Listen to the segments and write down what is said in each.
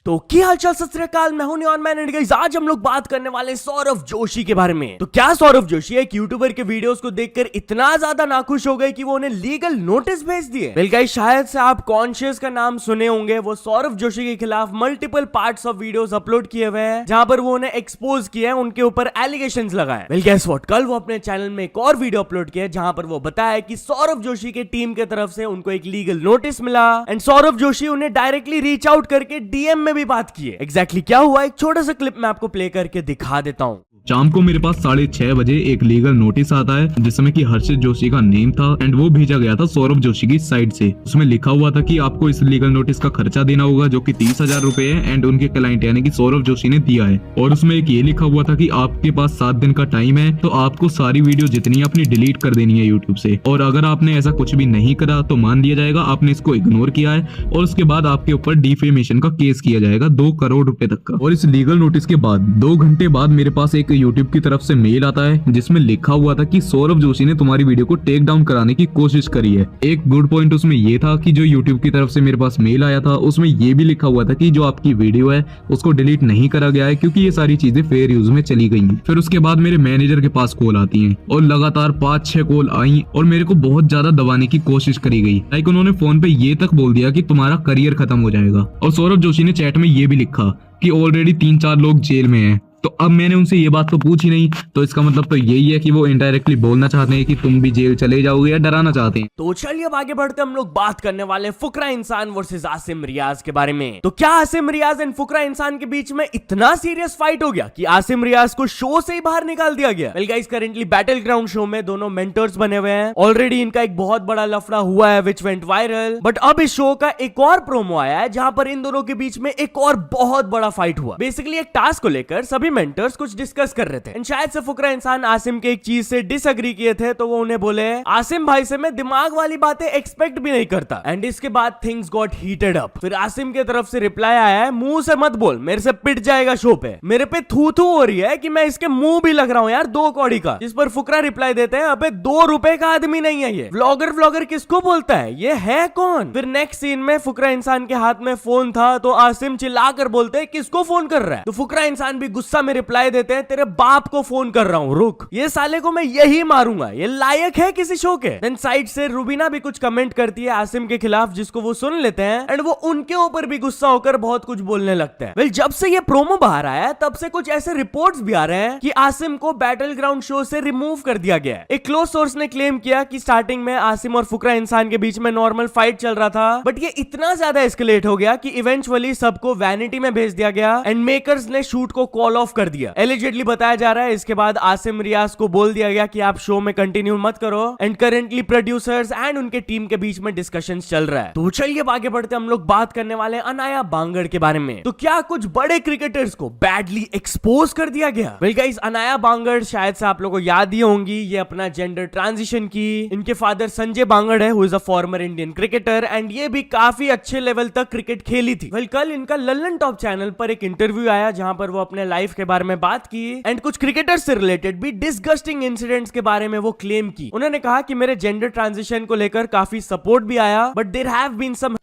तो क्या हालचाल, सत श्री अकाल, मैं हूं नियॉन मैन एंड गाइस आज हम लोग बात करने वाले हैं सौरव जोशी के बारे में। तो क्या सौरव जोशी एक यूट्यूबर के वीडियोस को देखकर इतना ज्यादा नाखुश हो गए कि वो उन्हें लीगल नोटिस भेज दिए। वेल गाइस, शायद से आप कॉन्शियस का नाम सुने होंगे। वो सौरव जोशी के खिलाफ multiple parts of videos upload किए हुए हैं जहां पर वो उन्हें एक्सपोज किया है, उनके ऊपर एलिगेशंस लगाए। वेल गाइस व्हाट, कल वो अपने चैनल में एक और वीडियो अपलोड किया जहां पर वो बताया कि सौरव जोशी के टीम की तरफ से उनको एक लीगल नोटिस मिला एंड सौरव जोशी उन्हें डायरेक्टली रीच आउट करके डीएम में भी बात की है। एग्जैक्टली क्या हुआ, एक छोटा सा क्लिप मैं आपको प्ले करके दिखा देता हूँ। शाम को मेरे पास 6:30 बजे एक लीगल नोटिस आता है जिसमें कि हर्षित जोशी का नेम था एंड वो भेजा गया था सौरभ जोशी की साइड से। उसमें लिखा हुआ था कि आपको इस लीगल नोटिस का खर्चा देना होगा जो कि 30,000 रुपए है एंड उनके क्लाइंट यानी कि सौरभ जोशी ने दिया है। और उसमें एक ये लिखा हुआ था कि आपके पास 7 दिन का टाइम है, तो आपको सारी वीडियो जितनी है अपनी डिलीट कर देनी है यूट्यूब से। और अगर आपने ऐसा कुछ भी नहीं करा तो मान लिया जाएगा आपने इसको इग्नोर किया है और उसके बाद आपके ऊपर डिफेमेशन का केस किया जाएगा 2 करोड़ रुपए तक का। और इस लीगल नोटिस के बाद 2 घंटे बाद मेरे पास एक यूट्यूब की तरफ से मेल आता है जिसमें लिखा हुआ था कि सौरभ जोशी ने तुम्हारी वीडियो को टेक डाउन कराने की कोशिश करी है। एक गुड पॉइंट उसमें ये था कि जो यूट्यूब की तरफ से मेरे पास मेल आया था उसमें ये भी लिखा हुआ था कि जो आपकी वीडियो है उसको डिलीट नहीं करा गया है क्योंकि ये सारी चीजें फेयर यूज में चली गई हैं। फिर उसके बाद मेरे मैनेजर के पास कॉल आती है और लगातार 5-6 कॉल आई और मेरे को बहुत ज्यादा दबाने की कोशिश करी गई। लाइक उन्होंने फोन पे ये तक बोल दिया कि तुम्हारा करियर खत्म हो जाएगा। और सौरभ जोशी ने चैट में ये भी लिखा कि ऑलरेडी 3-4 लोग जेल में हैं। तो अब मैंने उनसे ये बात तो पूछी नहीं, तो इसका मतलब तो यही है कि वो इनडायरेक्टली बोलना चाहते हैं कि तुम भी जेल चले जाओगे या डराना चाहते हैं। तो चलिए अब आगे बढ़ते हम लोग बात करने वाले फुकरा इंसान वर्सेस आसिम रियाज के बारे में। तो क्या आसिम रियाज एंड फुकरा इंसान के बीच में इतना सीरियस फाइट हो गया कि आसिम रियाज को शो से ही बाहर निकाल दिया गया? Well guys, currently battle ground show में दोनों मेंटर्स बने हुए हैं। ऑलरेडी इनका एक बहुत बड़ा लफड़ा हुआ है विच वेंट वायरल, बट अब इस शो का एक और प्रोमो आया है जहां पर इन दोनों के बीच में एक और बहुत बड़ा फाइट हुआ। बेसिकली एक टास्क को लेकर सभी मेंटर्स कुछ डिस्कस कर रहे थे एंड शायद से फुकरा इंसान आसिम के एक चीज से डिसएग्री किए थे, तो वो उन्हें बोले आसिम भाई से मैं दिमाग वाली बातें एक्सपेक्ट भी नहीं करता। एंड इसके बाद थिंग्स गॉट हीटेड अप। फिर आसिम की तरफ से रिप्लाई आया है, मुंह से मत बोल, मेरे से पिट जाएगा शो पे, मेरे पे थू थू हो रही है कि मैं इसके मुंह भी लग रहा हूं यार 2 कौड़ी का। जिस पर फुकरा रिप्लाई देते हैं, अबे 2 रुपए का आदमी नहीं है ये, व्लॉगर किसको बोलता है, ये है कौन? फिर नेक्स्ट सीन में फुकरा इंसान के हाथ में फोन था तो आसिम चिल्लाकर बोलते हैं किसको फोन कर रहा है? तो फुकरा इंसान भी गुस्सा में रिप्लाई देते हैं, तेरे बाप को फोन कर रहा हूं, रुक, ये साले को मैं यही मारूंगा, ये लायक है किसी शो के? देन साइड से रुबीना भी कुछ कमेंट करती है आसिम के खिलाफ जिसको वो सुन लेते हैं एंड वो उनके ऊपर भी गुस्सा होकर बहुत कुछ बोलने लगते हैं। वेल, जब से ये प्रोमो बाहर आया है तब से कुछ ऐसे रिपोर्ट्स भी आ रहे हैं कि आसिम को बैटल ग्राउंड शो से रिमूव कर दिया गया है। एक क्लोज सोर्स ने क्लेम किया कि स्टार्टिंग में आसिम और फुकरा इंसान के बीच में नॉर्मल फाइट चल रहा था, बट ये इतना ज्यादा एस्केलेट हो गया कि इवेंचुअली सबको वैनिटी में भेज दिया गया एंड मेकर्स ने शूट को कॉल ऑफ कर दिया। एलिजिडली बताया जा रहा है इसके बाद आसिम रियाज को बोल दिया गया कि आप शो में कंटिन्यू मत करो एंड करेंटली प्रोड्यूसर्स एंड उनके टीम के बीच में डिस्कशंस चल रहा है। तो चलिए आगे बढ़ते हम लोग बात करने वाले अनाया बांगड़ के बारे में। तो क्या कुछ बड़े क्रिकेटर्स को बैडली एक्सपोज कर दिया गया? वेल गाइस, अनाया बांगड़ शायद से आप लोगों को याद ही होंगी, ये अपना जेंडर ट्रांजिशन की। इनके फादर संजय बांगड़ है who is a former Indian cricketer and ये भी काफी अच्छे लेवल तक क्रिकेट खेली थी। वेल, कल इनका लल्लन टॉप चैनल पर एक इंटरव्यू आया जहां पर वो अपने लाइफ के बारे में बात की एंड कुछ क्रिकेटर से रिलेटेड भी डिस्गस्टिंग इंसिडेंट्स के बारे में वो क्लेम की। उन्होंने कहा कि मेरे जेंडर ट्रांजिशन को लेकर काफी सपोर्ट भी आया, but there have been some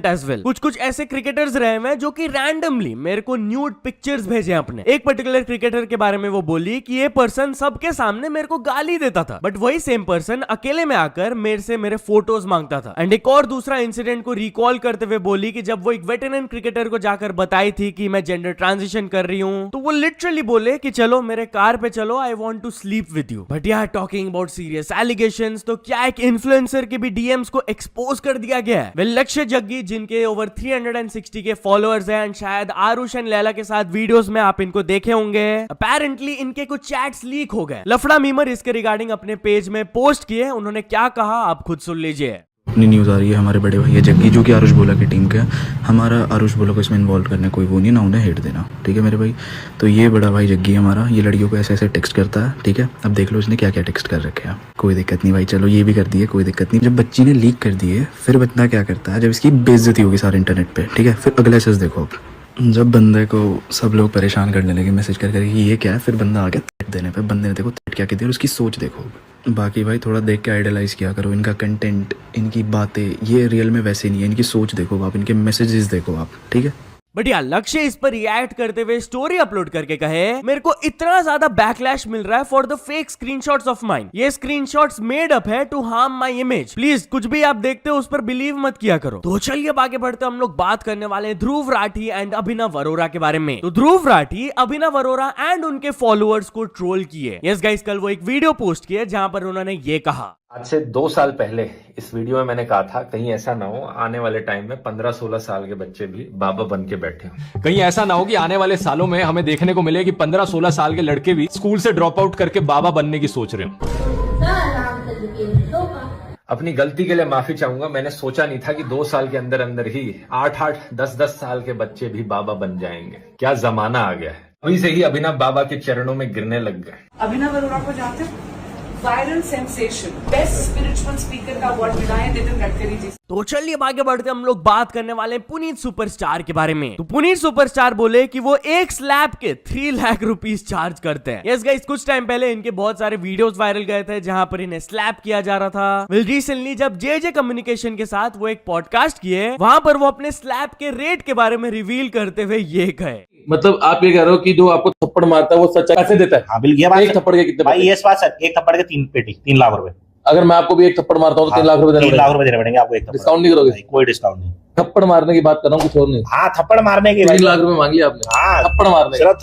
as well। कुछ ऐसे क्रिकेटर्स रहे हैं जो कि रैंडमली मेरे को न्यूड पिक्चर्स भेजे अपने। एक पर्टिकुलर क्रिकेटर के बारे में वो बोली कि ये पर्सन सबके सामने मेरे को गाली देता था, बट वही सेम पर्सन अकेले में आकर मेरे से मेरे फोटोज मांगता था। एंड एक और दूसरा इंसिडेंट को रिकॉल करते हुए बोली कि जब वो एक वेटरन क्रिकेटर को जाकर बताई थी कि मैं जेंडर ट्रांजिशन कर रही हूँ, तो वो लिटरली बोले कि चलो मेरे कार पे चलो, I want to sleep with you. But यार, टॉकिंग अबाउट सीरियस एलिगेशंस, तो क्या एक इन्फ्लुएंसर के भी डीएम्स को एक्सपोज कर दिया गया है? वेल, लक्ष्य जग्गी जिनके ओवर 360 के फॉलोअर्स हैं एंड शायद आरुष एंड लैला के साथ वीडियोस में आप इनको देखे होंगे, अपेरेंटली इनके कुछ चैट्स लीक हो गए। लफड़ा मीमर इसके रिगार्डिंग अपने पेज में पोस्ट किए, उन्होंने क्या कहा आप खुद सुन लीजिए। अपनी न्यूज़ आ रही है हमारे बड़े भैया जग्गी जो कि आरुष बोला की टीम के, हमारा आरुष बोला को इसमें इन्वॉल्व करने कोई वो नहीं, ना उन्हें हेट देना, ठीक है मेरे भाई। तो ये बड़ा भाई जग्गी हमारा, ये लड़कियों को ऐसे ऐसे टेक्स्ट करता है, ठीक है। अब देख लो इसने क्या क्या टेक्स्ट कर रखे हैं, कोई दिक्कत नहीं भाई, चलो ये भी कर दिए, कोई दिक्कत नहीं। जब बच्ची ने लीक कर दिए फिर बंदा क्या करता है, जब इसकी बेइज्जती होगी सारे इंटरनेट पर, ठीक है, फिर अगला सेस देखो। जब बंदे को सब लोग परेशान करने लगे मैसेज करके ये क्या है, फिर बंदा आ गया थ्रेट देने पे, बंदे ने देखो थ्रेट क्या कहती है और उसकी सोच देखो। बाकी भाई थोड़ा देख के आइडलाइज किया करो इनका कंटेंट, इनकी बातें, ये रियल में वैसे नहीं है, इनकी सोच देखो आप, इनके मैसेजेस देखो आप, ठीक है। बट यार लक्ष्य इस पर रिएक्ट करते हुए स्टोरी अपलोड करके कहे, मेरे को इतना ज्यादा बैकलैश मिल रहा है for the fake screenshots of mine. ये स्क्रीनशॉट्स मेड अप है to harm my image. Please कुछ भी आप देखते हो उस पर बिलीव मत किया करो। तो चलिए आगे बढ़ते हम लोग बात करने वाले ध्रुव राठी एंड अभिनव अरोरा के बारे में। तो ध्रुव राठी अभिनव अरोरा एंड उनके फॉलोअर्स को ट्रोल किए। यस गाइस, कल वो एक वीडियो पोस्ट किए जहां पर उन्होंने ये कहा, आज से 2 साल पहले इस वीडियो में मैंने कहा था कहीं ऐसा ना हो आने वाले टाइम में 15-16 साल के बच्चे भी बाबा बन के बैठे हो। कहीं ऐसा ना हो कि आने वाले सालों में हमें देखने को मिले कि 15-16 साल के लड़के भी स्कूल से ड्रॉप आउट करके बाबा बनने की सोच रहे हो। अपनी गलती के लिए माफी चाहूंगा। मैंने सोचा नहीं था कि 2 साल के अंदर अंदर ही 8-8, 10-10 साल के बच्चे भी बाबा बन जाएंगे। क्या जमाना आ गया है। अभी से ही अभिनव बाबा के चरणों में गिरने लग गए। अभिनव अरोरा को जानते हो? Viral sensation, best spiritual speaker का अवार्ड मिला है नितिन गडकरी जी। तो चलिए आगे बढ़ते हम लोग बात करने वाले पुनीत सुपरस्टार के बारे में। तो पुनीत सुपरस्टार बोले कि वो एक स्लैब के 3 लाख रुपीस चार्ज करते हैं। यस गाइस, कुछ टाइम पहले इनके बहुत सारे वीडियोस वायरल गए थे जहां पर इन्हें स्लैब किया जा रहा था। वेल रिसेंटली जब जे कम्युनिकेशन के साथ वो एक पॉडकास्ट किए, वहां पर वो अपने स्लैब के रेट के बारे में रिवील करते हुए ये कहे, मतलब आप ये कह रहे हो कि जो आपको थप्पड़ मारता है वो सच्चा पैसे देता है? हाँ बिल्कुल, ये बात एक थप्पड़ के कितने भाई? ये बात सच। एक थप्पड़ के 3 पेटी, 3 लाख रुपए। अगर मैं आपको भी एक थप्पड़ मारता हूँ तो 3 लाख रुपए 3 लाख रुपए देने पड़ेंगे आपको। एक थप्पड़ डिस्काउंट नहीं करोगे? कोई डिस्काउंट नहीं। थप्पड़ मारने की बात कर रहा हूँ, कुछ और नहीं। हाँ, थप्पड़ मारने की 3 लाख रुपए मांग लिया आपने? हाँ, थप्पड़ मारने सिर्फ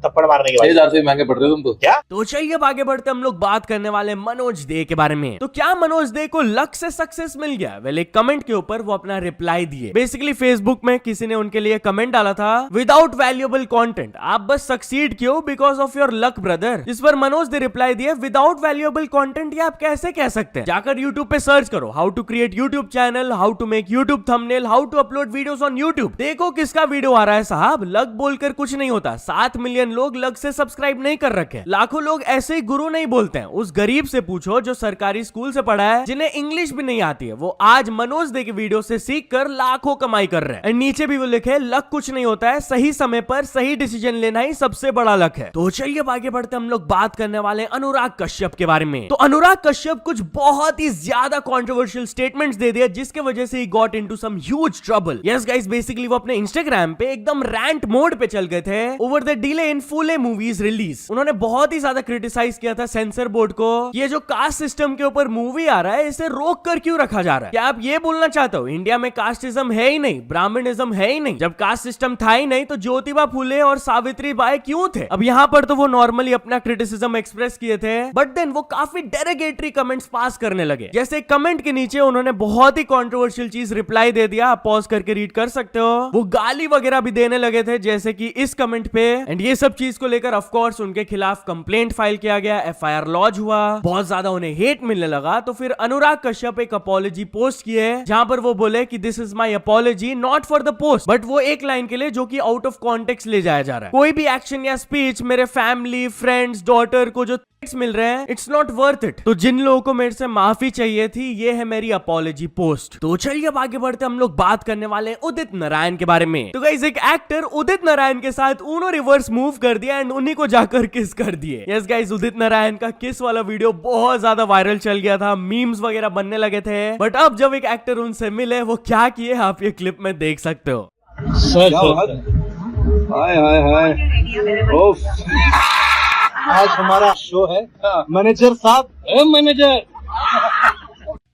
थप्पड़ मारने की। 6,000 से महंगे पड़ रहे हो तुम तो। क्या? तो चलिए आगे बढ़ते हम लोग बात करने वाले मनोज दे के बारे में। तो क्या मनोज दे को लक से सक्सेस मिल गया? वेल एक कमेंट के ऊपर वो अपना रिप्लाई दिए। बेसिकली फेसबुक में किसी ने उनके लिए कमेंट डाला था, विदाउट वैल्यूएबल कंटेंट आप बस सक्सीड क्यों because of your luck brother. इस पर मनोज दे रिप्लाई दिए, विदाउट वैल्यूएबल कंटेंट ये आप कैसे कह सकते हैं? जाकर यूट्यूब पे सर्च करो, how to create YouTube channel, how to make YouTube thumbnail, how to upload videos on YouTube. देखो किसका वीडियो आ रहा है साहब। लक बोलकर कुछ नहीं होता। 7 मिलियन लोग लक से सब्सक्राइब नहीं कर रखे। लाखों लोग ऐसे ही गुरु नहीं बोलते हैं। उस गरीब से पूछो जो सरकारी स्कूल से पढ़ा है, जिन्हें इंग्लिश भी नहीं आती है, वो आज मनोज दे के वीडियो से सीख कर लाखों कमाई कर रहे हैं। एंड नीचे भी वो लिखे, लक कुछ नहीं होता है, सही समय पर सही डिसीजन लेना ही सबसे बड़ा लक है। तो चलिए आगे बढ़ते हम लोग बात करने वाले अनुराग कश्यप के बारे में। तो अनुराग कश्यप कुछ बहुत ही ज्यादा कंट्रोवर्शियल स्टेटमेंट्स दे दिया जिसके वजह से ही got into some huge trouble. Yes guys, basically वो अपने इंस्टाग्राम पे एकदम रैंट मोड पे चल गए थे over the delay in Phule movies release. उन्होंने बहुत ही ज्यादा क्रिटिसाइज किया था सेंसर बोर्ड को, ये जो कास्ट सिस्टम के ऊपर मूवी आ रहा है इसे रोक कर क्यों रखा जा रहा है? क्या आप ये बोलना चाहते हो इंडिया में कास्टिज्म है ही नहीं, ब्राह्मणिज्म है ही नहीं? जब कास्ट सिस्टम था ही नहीं तो ज्योतिबा फुले और सावित्री बाई क्यों थे? अब यहाँ पर तो वो नॉर्मली अपना क्रिटिसिज्म एक्सप्रेस किए थे, बट देन वो काफी डेरोगेटरी कमेंट्स पास करने लगे। जैसे कमेंट के नीचे उन्होंने बहुत ही कंट्रोवर्शियल चीज रिप्लाई दे दिया, आप पॉज करके रीड कर सकते हो। वो गाली वगैरह भी देने लगे थे जैसे कि इस कमेंट पे। एंड ये सब चीज को लेकर ऑफ कोर्स उनके खिलाफ कंप्लेंट फाइल किया गया, एफआईआर लॉन्च हुआ, बहुत ज्यादा उन्हें हेट मिलने लगा। तो फिर अनुराग कश्यप एक अपॉलॉजी पोस्ट किए जहां पर वो बोले कि this is my apology not for the post, but वो एक लाइन के लिए जो कि आउट ऑफ कॉन्टेक्स्ट ले जाया जा रहा है। कोई भी एक्शन या स्पीच मेरे फैमिली, फ्रेंड्स, डॉटर को जो मिल रहे हैं, इट्स नॉट वर्थ इट। तो जिन लोगों को मेरे से माफी चाहिए थी, ये है मेरी अपॉलॉजी पोस्ट। तो चलिए अब आगे बढ़ते हम लोग बात करने वाले उदित नारायण के बारे में। तो गाइस, एक एक्टर उदित नारायण के साथ उनो रिवर्स मूव कर दिया एंड उन्हीं को जाकर किस कर दिए। यस गाइस, उदित नारायण का किस वाला वीडियो बहुत ज्यादा वायरल चल गया था, मीम्स वगैरह बनने लगे थे। बट अब जब एक एक्टर उनसे मिले, वो क्या किए आप ये क्लिप में देख सकते हो। हाय हाय हाय, ओफ, आज हमारा शो है मैनेजर साहब, मैनेजर।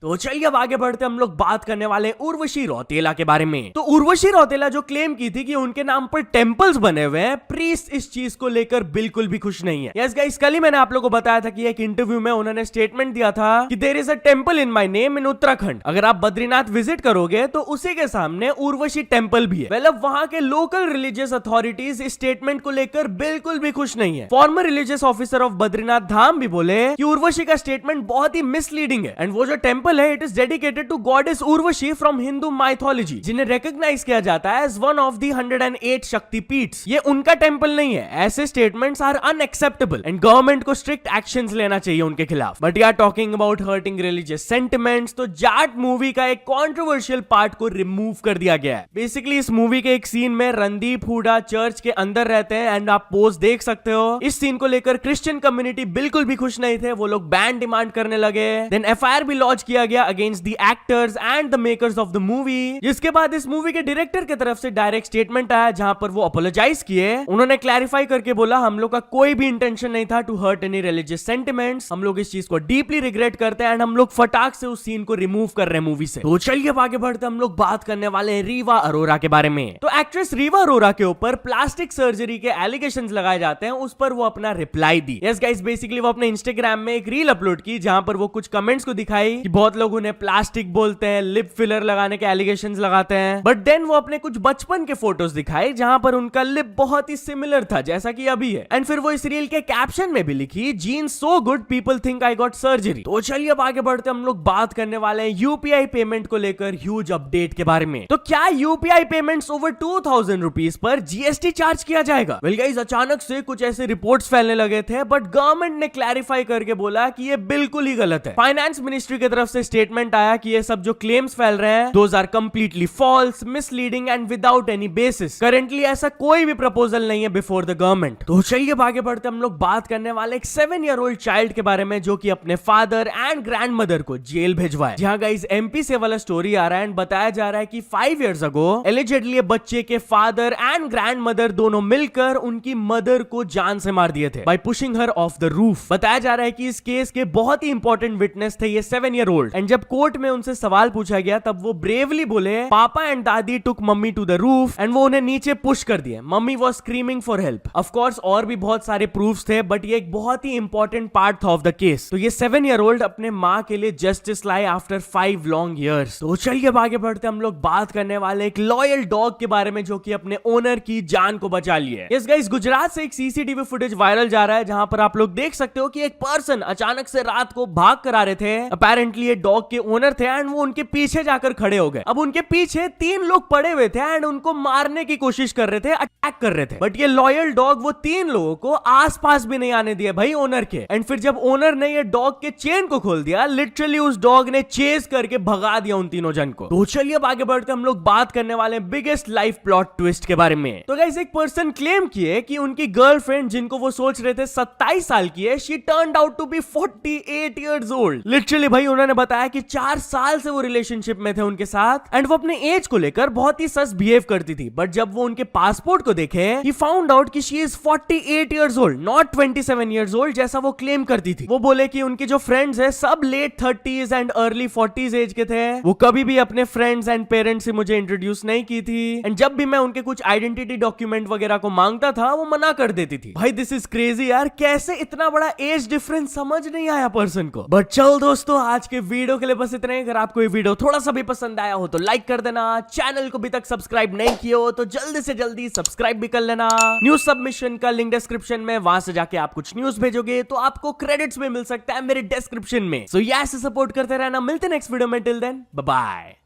तो चलिए अब आगे बढ़ते हम लोग बात करने वाले उर्वशी रौतेला के बारे में। तो उर्वशी रौतेला जो क्लेम की थी कि उनके नाम पर टेम्पल्स बने हुए हैं, प्रीस्ट इस चीज को लेकर बिल्कुल भी खुश नहीं है। यस गाइस, कल ही मैंने आप लोगों को बताया था कि एक इंटरव्यू में उन्होंने स्टेटमेंट दिया था कि there is a temple in my name in Uttarakhand. अगर आप बद्रीनाथ विजिट करोगे तो उसी के सामने उर्वशी टेम्पल भी है। वेल, अब वहां के लोकल रिलीजियस अथॉरिटीज इस स्टेटमेंट को लेकर बिल्कुल भी खुश नहीं है। Former religious officer of Badrinath Dham भी बोले कि उर्वशी का स्टेटमेंट बहुत ही मिसलीडिंग है एंड वो जो टेम्पल है, it is dedicated to goddess Urvashi from Hindu mythology, जिन्हें रिकॉग्नाइज किया जाता है as one of the 108 Shaktipeeths. ये उनका टेंपल नहीं है। ऐसे statements are unacceptable and government को स्ट्रिक्ट एक्शंस लेना चाहिए उनके खिलाफ। बट यार, talking about hurting religious sentiments, तो जाट मूवी का एक कंट्रोवर्शियल पार्ट को रिमूव कर दिया गया है। बेसिकली इस मूवी के एक सीन में रणदीप हुडा चर्च के अंदर रहते हैं एंड आप पोस्ट देख सकते हो। इस सीन को लेकर क्रिश्चियन कम्युनिटी बिल्कुल भी खुश नहीं थे, वो लोग बैन डिमांड करने लगे। देन एफआईआर भी लॉन्च किया किया गया against the actors and the makers of the movie, जिसके बाद इस मूवी के डायरेक्टर की तरफ से डायरेक्ट स्टेटमेंट आया जहां पर वो अपोलोजाइज किए। उन्होंने क्लैरिफाई करके बोला हम लोग का कोई भी इंटेंशन नहीं था to hurt any religious sentiments, हम लोग इस चीज को डीपली रिग्रेट करते हैं एंड हम लोग फटाक से उस सीन को रिमूव कर रहे हैं मूवी से। तो चलिए आगे बढ़ते हम लोग बात करने वाले हैं रीवा अरोरा के बारे में। तो एक्ट्रेस रीवा अरोरा के ऊपर प्लास्टिक सर्जरी के एलिगेशंस लगाए जाते हैं, उस पर वो अपना रिप्लाई दी। यस गाइस, बेसिकली वो अपने इंस्टाग्राम में एक रील अपलोड की जहां पर वो कुछ कमेंट्स को दिखाई कि बहुत लोग उन्हें प्लास्टिक बोलते हैं, लिप फिलर लगाने के एलिगेशंस लगाते हैं, बट देन वो अपने कुछ बचपन के फोटोज दिखाए जहां पर उनका लिप बहुत ही सिमिलर था जैसा कि अभी है। एंड फिर वो इस रील के कैप्शन में भी लिखी genes so good people think I got surgery. तो चलिए अब आगे बढ़ते हम लोग बात करने वाले हैं यूपीआई पेमेंट को लेकर ह्यूज अपडेट के बारे में। तो क्या UPI payments over 2000 rupees per GST charge किया जाएगा? वेल गाइस, अचानक से कुछ ऐसे रिपोर्ट्स फैलने लगे थे, बट गवर्नमेंट ने क्लैरिफाई करके बोला कि ये बिल्कुल ही गलत है। फाइनेंस मिनिस्ट्री की तरफ से स्टेटमेंट आया कि ये सब जो क्लेम्स फैल रहे हैं those are completely false, misleading and without any basis. Currently ऐसा कोई भी प्रपोजल नहीं है बिफोर द गवर्नमेंट। तो चलिए आगे बढ़ते हम लोग बात करने वाले एक 7-year-old चाइल्ड के बारे में जो कि अपने फादर एंड ग्रैंडमदर को जेल भिजवाए। जहां गाइस एमपी से वाला स्टोरी आ रहा है एंड बताया जा रहा है कि 5 years ago एलिजिडली बच्चे के फादर एंड ग्रैंडमदर दोनों मिलकर उनकी मदर को जान से मार दिए थे bye pushing her of the roof. बताया जा रहा है कि इस केस के बहुत ही इंपॉर्टेंट विटनेस थे ये 7-year-old। एंड जब कोर्ट में उनसे सवाल पूछा गया तब वो ब्रेवली बोले papa and dadi took mummy to the roof and वो उन्हें नीचे पुश कर दिए। Mummy was screaming for help. Of course और भी बहुत सारे प्रूफ्स थे, बट ये एक बहुत ही इंपॉर्टेंट पार्ट था ऑफ द केस। तो ये 7-year-old अपने माँ के लिए जस्टिस लाए आफ्टर 5 long years। तो चलिए अब आगे बढ़ते हम लोग बात करने वाले एक लॉयल डॉग के बारे में जो कि अपने ओनर की जान को बचा लिए। यस गाइस, गुजरात से एक सीसीटीवी फुटेज वायरल जा रहा है जहां पर आप लोग देख सकते हो कि एक पर्सन अचानक से रात को भाग कर आ रहे थे। अपेरेंटली ये डॉग के ओनर थे एंड वो उनके पीछे जाकर खड़े हो गए। अब उनके पीछे 3 लोग पड़े हुए थे एंड उनको मारने की कोशिश कर रहे थे, अटैक कर रहे थे, बट ये लॉयल डॉग वो 3 लोगों को आसपास भी नहीं आने दिया भाई ओनर के। एंड फिर जब ओनर ने ये डॉग के चेन को खोल दिया, लिटरली उस डॉग ने चेज करके भगा दिया उन तीनों जन को। तो चलिए अब आगे बढ़कर हम लोग बात करने वाले हैं बिगेस्ट लाइफ प्लॉट ट्विस्ट के बारे में। तो गाइस, एक पर्सन क्लेम किए कि उनकी गर्लफ्रेंड जिनको वो सोच रहे थे 27 साल की है, she turned out to be 48 years old। Literally भाई उन्होंने बताया कि 4 साल से वो रिलेशनशिप में थे उनके साथ एंड वो अपने एज को लेकर बहुत ही सस बिहेव करती थी, बट जब वो उनके पासपोर्ट को देखे ही फाउंड आउट कि she is 48 years old, not 27 years old जैसा वो क्लेम करती थी। वो बोले कि उनके जो फ्रेंड्स है सब late 30s and early 40s as के थे। वो कभी भी अपने फ्रेंड्स एंड पेरेंट्स से मुझे इंट्रोड्यूस नहीं की थी एंड जब भी मैं उनके कुछ आइडेंटिटी डॉक्यूमेंट वगैरह को मांगता था वो मना कर देती थी। भाई दिस इज क्रेजी यार, कैसे इतना बड़ा एज डिफरेंस समझ नहीं आया पर्सन को। बट चल दोस्तों, आज के वीडियो के लिए बस इतना ही। अगर आपको ये वीडियो थोड़ा सा भी पसंद आया हो तो लाइक कर देना, चैनल को अभी तक सब्सक्राइब नहीं किया हो तो जल्दी से जल्दी सब्सक्राइब भी कर लेना। न्यूज सबमिशन का लिंक डिस्क्रिप्शन में, वहां से जाके आप कुछ न्यूज भेजोगे तो आपको क्रेडिट्स भी मिल सकता है मेरे डिस्क्रिप्शन में। सो ऐसे सपोर्ट करते रहना। मिलते नेक्स्ट वीडियो में, टिल देन बाय बाय।